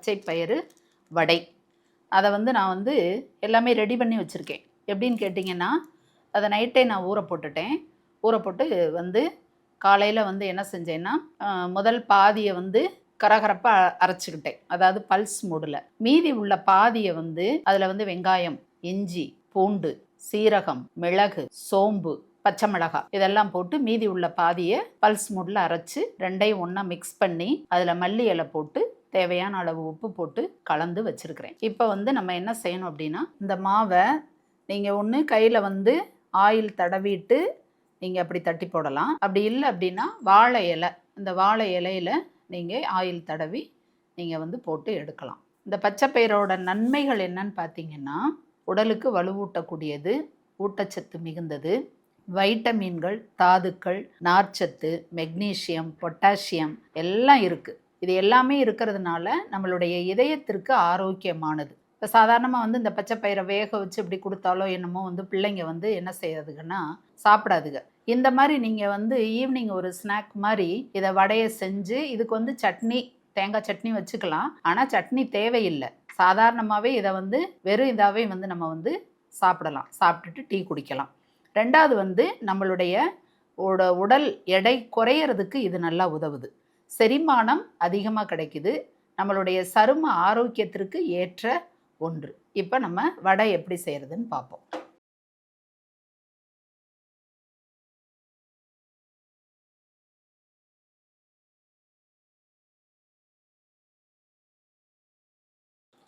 பச்சை பயிறு வடை. அதை வந்து நான் வந்து எல்லாமே ரெடி பண்ணி வச்சுருக்கேன். எப்படின்னு கேட்டிங்கன்னா, அதை நைட்டே நான் ஊற போட்டுட்டேன். ஊற போட்டு வந்து காலையில் வந்து என்ன செஞ்சேன்னா, முதல் பாதியை வந்து கரகரப்பாக அரைச்சிக்கிட்டேன். அதாவது பல்ஸ் மூடில். மீதி உள்ள பாதியை வந்து அதில் வந்து வெங்காயம், இஞ்சி, பூண்டு, சீரகம், மிளகு, சோம்பு, பச்சை மிளகாய் இதெல்லாம் போட்டு மீதி உள்ள பாதியை பல்ஸ் மூடில் அரைச்சி ரெண்டையும் ஒன்றா மிக்ஸ் பண்ணி அதில் மல்லி இலை போட்டு தேவையான அளவு உப்பு போட்டு கலந்து வச்சுருக்கிறேன். இப்போ வந்து நம்ம என்ன செய்யணும் அப்படின்னா, இந்த மாவை நீங்கள் ஒன்று கையில் வந்து ஆயில் தடவிட்டு நீங்கள் அப்படி தட்டி போடலாம். அப்படி இல்லை அப்படின்னா வாழை இலை, இந்த வாழை இலையில் நீங்கள் ஆயில் தடவி நீங்கள் வந்து போட்டு எடுக்கலாம். இந்த பச்சைப்பயிரோட நன்மைகள் என்னன்னு பார்த்தீங்கன்னா, உடலுக்கு வலுவூட்டக்கூடியது, ஊட்டச்சத்து மிகுந்தது, வைட்டமின்கள், தாதுக்கள், நார்ச்சத்து, மெக்னீசியம், பொட்டாசியம் எல்லாம் இருக்குது. இது எல்லாமே இருக்கிறதுனால நம்மளுடைய இதயத்திற்கு ஆரோக்கியமானது. இப்போ சாதாரணமாக வந்து இந்த பச்சைப்பயிரை வேக வச்சு இப்படி கொடுத்தாலோ என்னமோ வந்து பிள்ளைங்க வந்து என்ன செய்யாதுங்கன்னா சாப்பிடாதுங்க. இந்த மாதிரி நீங்கள் வந்து ஈவினிங் ஒரு ஸ்நாக் மாதிரி இதை வடையை செஞ்சு இதுக்கு வந்து சட்னி, தேங்காய் சட்னி வச்சுக்கலாம். ஆனால் சட்னி தேவையில்லை. சாதாரணமாகவே இதை வந்து வெறும் இதாகவே வந்து நம்ம வந்து சாப்பிடலாம். சாப்பிட்டுட்டு டீ குடிக்கலாம். ரெண்டாவது வந்து நம்மளுடைய உடல் எடை குறையிறதுக்கு இது நல்லா உதவுது. செரிமானம் அதிகமாக கிடைக்குது. நம்மளுடைய சரும ஆரோக்கியத்திற்கு ஏற்ற ஒன்று. இப்போ நம்ம வடை எப்படி செய்கிறதுன்னு பார்ப்போம்.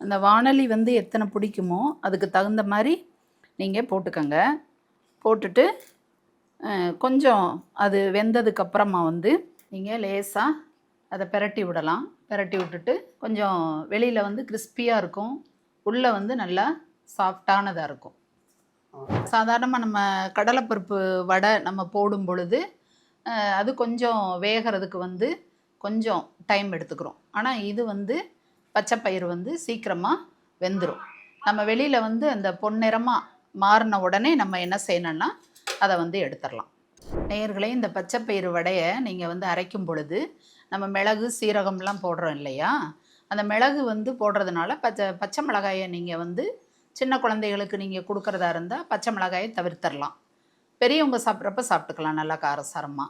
அந்த வாணலி வந்து எத்தனை பிடிக்குமோ அதுக்கு தகுந்த மாதிரி நீங்கள் போட்டுக்கோங்க. போட்டுட்டு கொஞ்சம் அது வெந்ததுக்கப்புறமா வந்து நீங்கள் லேசாக அதை பிரட்டி விடலாம். பிரட்டி விட்டுட்டு கொஞ்சம் வெளியில் வந்து கிறிஸ்பியாக இருக்கும், உள்ளே வந்து நல்லா சாஃப்டானதாக இருக்கும். சாதாரணமாக நம்ம கடலைப்பருப்பு வடை நம்ம போடும் பொழுது அது கொஞ்சம் வேகிறதுக்கு வந்து கொஞ்சம் டைம் எடுத்துக்கிறோம். ஆனால் இது வந்து பச்சைப்பயிறு வந்து சீக்கிரமாக வெந்துடும். நம்ம வெளியில் வந்து அந்த பொன்னிறமாக மாறின உடனே நம்ம என்ன செய்யணும்னா அதை வந்து எடுத்துடலாம். நேயர்களே, இந்த பச்சைப்பயிறு வடையை நீங்கள் வந்து அரைக்கும் பொழுது நம்ம மிளகு, சீரகம்லாம் போடுறோம் இல்லையா, அந்த மிளகு வந்து போடுறதுனால பச்சை மிளகாயை நீங்கள் வந்து சின்ன குழந்தைகளுக்கு நீங்கள் கொடுக்குறதா இருந்தால் பச்சை மிளகாயை தவிர்த்தரலாம். பெரியவங்க சாப்பிட்றப்ப சாப்பிட்டுக்கலாம் நல்லா காரசாரமாக.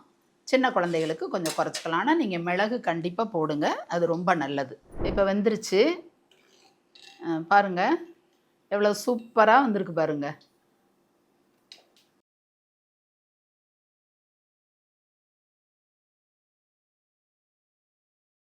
சின்ன குழந்தைகளுக்கு கொஞ்சம் குறைச்சிக்கலாம். ஆனால் நீங்கள் மிளகு கண்டிப்பாக போடுங்க, அது ரொம்ப நல்லது. இப்போ வெந்துருச்சு பாருங்கள், எவ்வளோ சூப்பராக வந்திருக்கு பாருங்கள்.